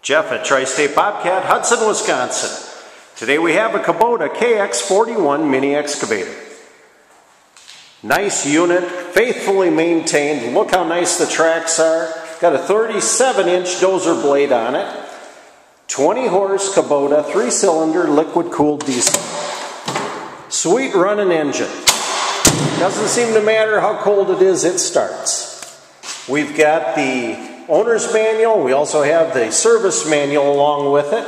Jeff at Tri-State Bobcat, Hudson, Wisconsin. Today we have a KUBOTA KX41 mini excavator. Nice unit, faithfully maintained. Look how nice the tracks are. Got a 37-inch dozer blade on it. 20 horse KUBOTA, 3-cylinder liquid cooled diesel. Sweet running engine. Doesn't seem to matter how cold it is, it starts. We've got the owner's manual. We also have the service manual along with it.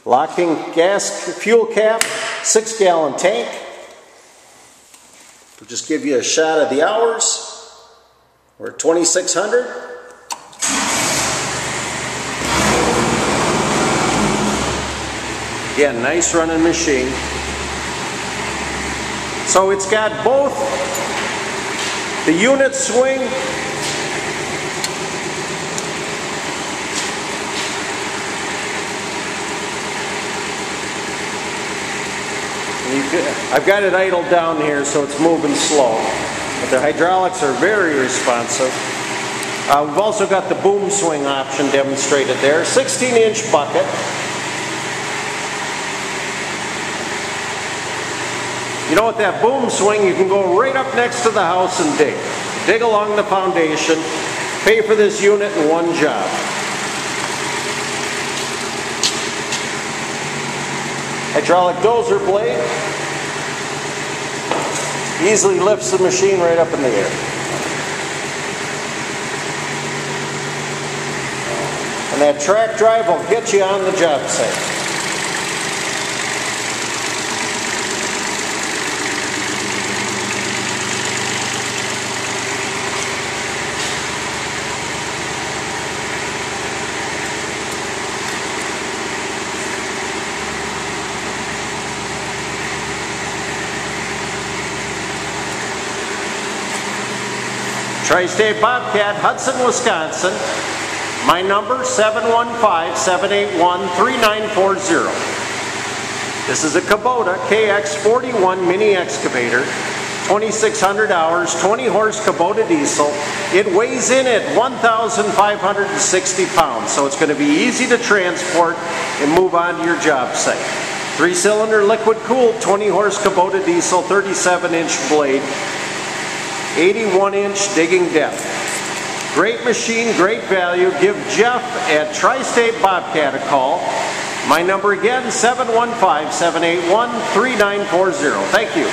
Locking gas fuel cap, 6-gallon tank. We'll just give you a shot of the hours. We're at 2600. Again, nice running machine. So it's got both the unit swing I've got it idled down here so it's moving slow, but the hydraulics are very responsive. We've also got the boom swing option demonstrated there. 16-inch bucket. You know, with that boom swing, you can go right up next to the house and dig. Dig along the foundation, pay for this unit in one job. Hydraulic dozer blade. Easily lifts the machine right up in the air. And that track drive will get you on the job site. Tri-State Bobcat, Hudson, Wisconsin. My number, 715-781-3940. This is a KUBOTA KX41 mini excavator. 2,600 hours, 20 horse KUBOTA diesel. It weighs in at 1,560 pounds, so it's going to be easy to transport and move on to your job site. 3-cylinder liquid cooled, 20 horse KUBOTA diesel, 37-inch blade. 81-inch digging depth. Great machine, great value. Give Jeff at Tri-State Bobcat a call. My number again, 715-781-3940. Thank you.